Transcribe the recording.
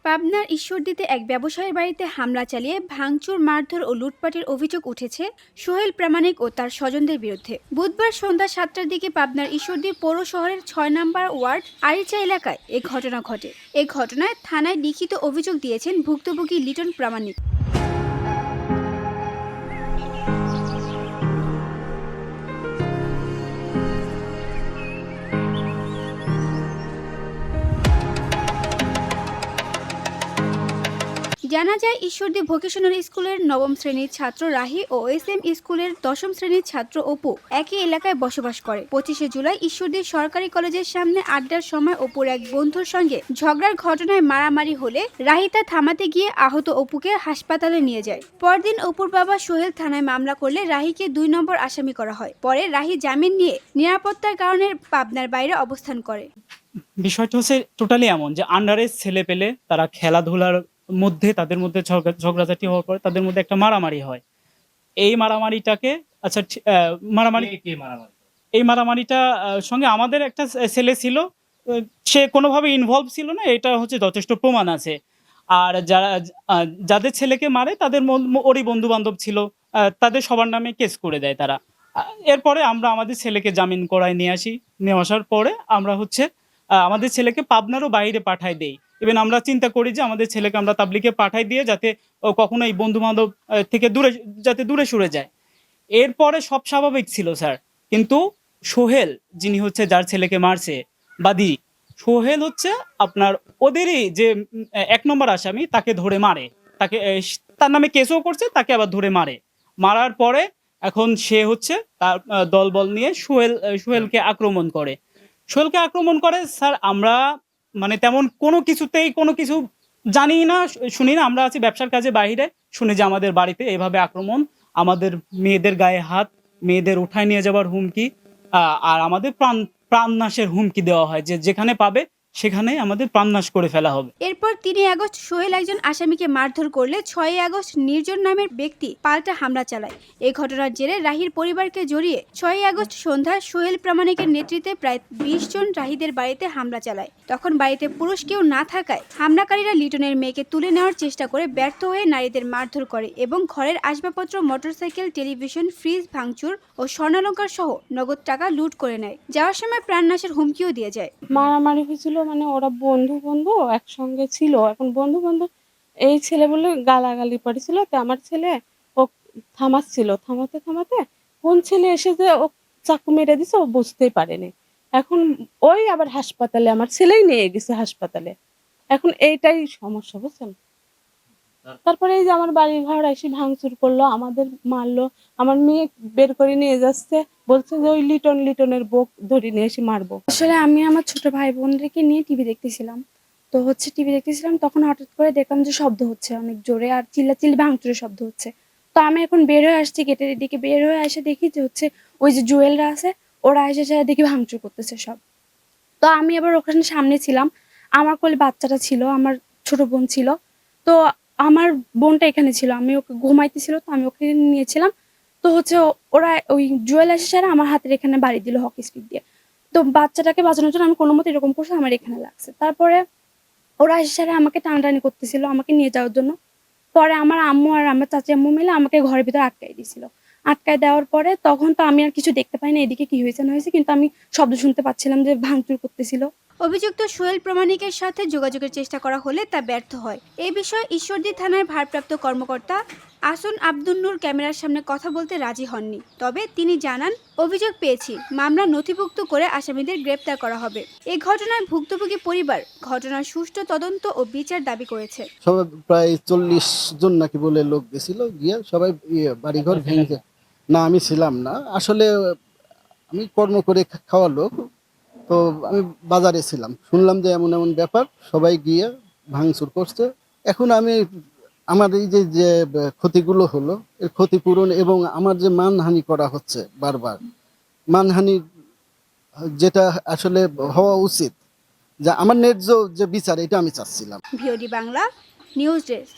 পাবনার ঈশ্বরদীতে এক ব্যবসায়ীর বাড়িতে হামলা চালিয়ে ভাঙচুর, মারধর ও লুটপাটের অভিযোগ উঠেছে সোহেল প্রামাণিক ও তার স্বজনদের বিরুদ্ধে। বুধবার সন্ধ্যা 7টার দিকে পাবনার ঈশ্বরদী পৌর শহরের 6 নম্বর ওয়ার্ড আরিচা এলাকায় এ ঘটনা ঘটে। এ ঘটনায় থানায় লিখিত অভিযোগ দিয়েছেন ভুক্তভোগী লিটন প্রামাণিক। জানা যায়, ঈশ্বরদী ভোকেশনাল স্কুলের 9ম শ্রেণীর ছাত্র রাহি ও SM স্কুলের 10ম শ্রেণীর ছাত্র অপু একই এলাকায় বসবাস করে। 25শে জুলাই ঈশ্বরদী সরকারি কলেজের সামনে আড্ডার সময় অপুর এক বন্ধুর সঙ্গে ঝগড়ার ঘটনায় মারামারি হলে রাহি তা থামাতে গিয়ে আহত অপুকে হাসপাতালে নিয়ে যায়। পরদিন অপুর বাবা সোহেল থানায় মামলা করলে রাহিকে 2 নম্বর আসামি করা হয়। পরে রাহি জামিন নিয়ে নিরাপত্তার কারণে পাবনার বাইরে অবস্থান করে। বিষয়টা হচ্ছে টোটালি এমন যে আন্ডারেজ ছেলে পেলে তারা খেলাধুলার মধ্যে তাদের মধ্যে ঝগড়াঝাটি হওয়ার পরে তাদের মধ্যে একটা মারামারি হয়। এই মারামারিটাকে এই মারামারিটা সঙ্গে আমাদের একটা ছেলে ছিল, সে কোনোভাবে ইনভলভ ছিল না, এটা হচ্ছে যথেষ্ট প্রমাণ আছে। আর যাদের ছেলেকে মারে তাদের ওরই বন্ধু বান্ধব ছিল, তাদের সবার নামে কেস করে দেয় তারা। এরপরে আমরা আমাদের ছেলেকে জামিন করায় নিয়ে আসার পরে আমরা হচ্ছে আমাদের ছেলেকে পাবনারও বাইরে পাঠায় দেই। ইভেন আমরা চিন্তা করি যে আমাদের ছেলেকে আমরা তাবলিগে পাঠাই দিয়ে যাতে ও কখনো এই বন্ধু বান্ধব থেকে দূরে সরে যায়। এরপরে সব স্বাভাবিক ছিল স্যার, কিন্তু সোহেল যিনি হচ্ছে যার ছেলেকে মারছে বাদী, সোহেল হচ্ছে আপনার ওদেরই যে 1 নম্বর আসামি, তাকে ধরে মারে, তাকে তার নামে কেসও করছে, তাকে আবার ধরে মারার পরে এখন সে হচ্ছে তার দলবল নিয়ে সোহেলকে আক্রমণ করে। স্যার আমরা মানে তেমন কোনো কিছু জানি না, শুনি না। আমরা আছি ব্যবসার কাজে বাইরে, শুনি যে আমাদের বাড়িতে এভাবে আক্রমণ, আমাদের মেয়েদের গায়ে হাত, মেয়েদের উঠায় নিয়ে যাওয়ার হুমকি, আর আমাদের প্রাণনাশের হুমকি দেওয়া হয় যে যেখানে পাবে সেখানে আমাদের প্রাণনাশ করে ফেলা হবে। এরপর 3 আগস্ট সোহেল একজন আসামিকে মারধর করলে 6 আগস্ট নির্জন নামের ব্যক্তি পাল্টা হামলা চালায়। এই ঘটনার জেরে রাহির পরিবারকে জড়িয়ে 6 আগস্ট সন্ধ্যায় সোহেল প্রামাণিকের নেতৃত্বে প্রায় 20 জন রাহিদের বাড়িতে হামলা চালায়। তখন বাড়িতে পুরুষ কেউ না থাকায় হামলাকারীরা লিটনের মেয়েকে তুলে নেওয়ার চেষ্টা করে ব্যর্থ হয়ে নারীদের মারধর করে এবং ঘরের আসবাবপত্র, মোটরসাইকেল, টেলিভিশন, ফ্রিজ ভাঙচুর ও স্বর্ণালংকার সহ নগদ টাকা লুট করে নেয়। যাওয়ার সময় প্রাণনাশের হুমকিও দিয়ে যায়। মারামারি হয়েছিল, মানে ওরা বন্ধু একসঙ্গে ছিল। এখন বন্ধু এই ছেলে বলে গালাগালি পড়েছিল, তো আমার ছেলে ও থামাতে কোন ছেলে এসে যে ও চাকু মেরে দিছে ও বুঝতেই পারেনি। এখন ওই আবার হাসপাতালে আমার ছেলেই নিয়ে গেছে হাসপাতালে। এখন এইটাই সমস্যা, বুঝছেন। তারপরে এই যে আমার বাড়ি ঘর এসে ভাঙচুর করলো, আমাদের মারলো, আমার মেয়ে বের করে নিয়ে যাচ্ছে, বলছে যে ওই লিটনের বুক ধরে নিয়ে এসে মারবো। আসলে আমি আমার ছোট ভাই বোনদেরকে নিয়ে টিভি দেখতেছিলাম, তখন হঠাৎ করে দেখলাম যে শব্দ হচ্ছে অনেক জোরে, আর চিল্লাচিল্লি ভাঙচুরের শব্দ হচ্ছে। তো আমি এখন বের হয়ে আসছি, গেটের দিকে বের হয়ে এসে দেখি যে হচ্ছে ওই যে জুয়েলরা আছে, ওরা এসে দেখি ভাঙচুর করতেছে সব। তো আমি আবার ওখানে সামনে ছিলাম, আমার কোলে বাচ্চাটা ছিল, আমার ছোট বোন ছিল। তো আমার বোনটা এখানে ছিল, আমি ওকে ঘুমাইতেছিল, তো আমি ওকে নিয়েছিলাম। তো হচ্ছে ওরা ওই জুয়েল এসে আমার হাতের এখানে বাড়ি দিল হকি স্টিক দিয়ে। তো বাচ্চাটাকে বাঁচানোর জন্য আমি কোনো মতে এরকম করছি, আমার এখানে লাগছে। তারপরে ওরা এসে আমাকে টানাটানি করতেছিল আমাকে নিয়ে যাওয়ার জন্য। পরে আমার আম্মু আর আমার চাচি আম্মু মিলে আমাকে ঘরের ভিতরে আটকাই দিয়েছিল। আটকায় দেওয়ার পরে তখন তো আমি আর কিছু দেখতে পাই না এদিকে কি হয়েছে না হয়েছে, কিন্তু আমি শব্দ শুনতে পাচ্ছিলাম যে ভাঙচুর করতেছিল। অভিযুক্ত সোহেল প্রামাণিকের সাথে যোগাযোগের চেষ্টা করা হলে তা ব্যর্থ হয়। এই বিষয়ে ঈশ্বরদী থানার ভারপ্রাপ্ত কর্মকর্তা আসন আব্দুল নূর ক্যামেরার সামনে কথা বলতে রাজি হননি। তবে তিনি জানান, অভিযোগ পেয়েছি, মামলা নথিভুক্ত করে আসামিদের গ্রেপ্তার করা হবে। এই ঘটনায় ভুক্তভোগী পরিবার ঘটনার সুষ্ঠু তদন্ত ও বিচার দাবি করেছে। সবাই প্রায় 40 জন নাকি বলে লোক গেছিল, গিয়ে সবাই বাড়িঘর ভেঙে। না, আমি ছিলাম না আসলে, আমি কর্ম করে খাওয়া লোক, তো আমি বাজারে ছিলাম, শুনলাম যে এমন এমন ব্যাপার, সবাই গিয়ে ভাঙচুর করছে। এখন আমি আমার এই যে ক্ষতিগুলো হলো, এর ক্ষতিপূরণ এবং আমার যে মানহানি করা হচ্ছে বারবার, মানহানি যেটা আসলে হওয়া উচিত, যে আমার ন্যায্য যে বিচার, এটা আমি চাচ্ছিলাম। VOD Bangla news desk.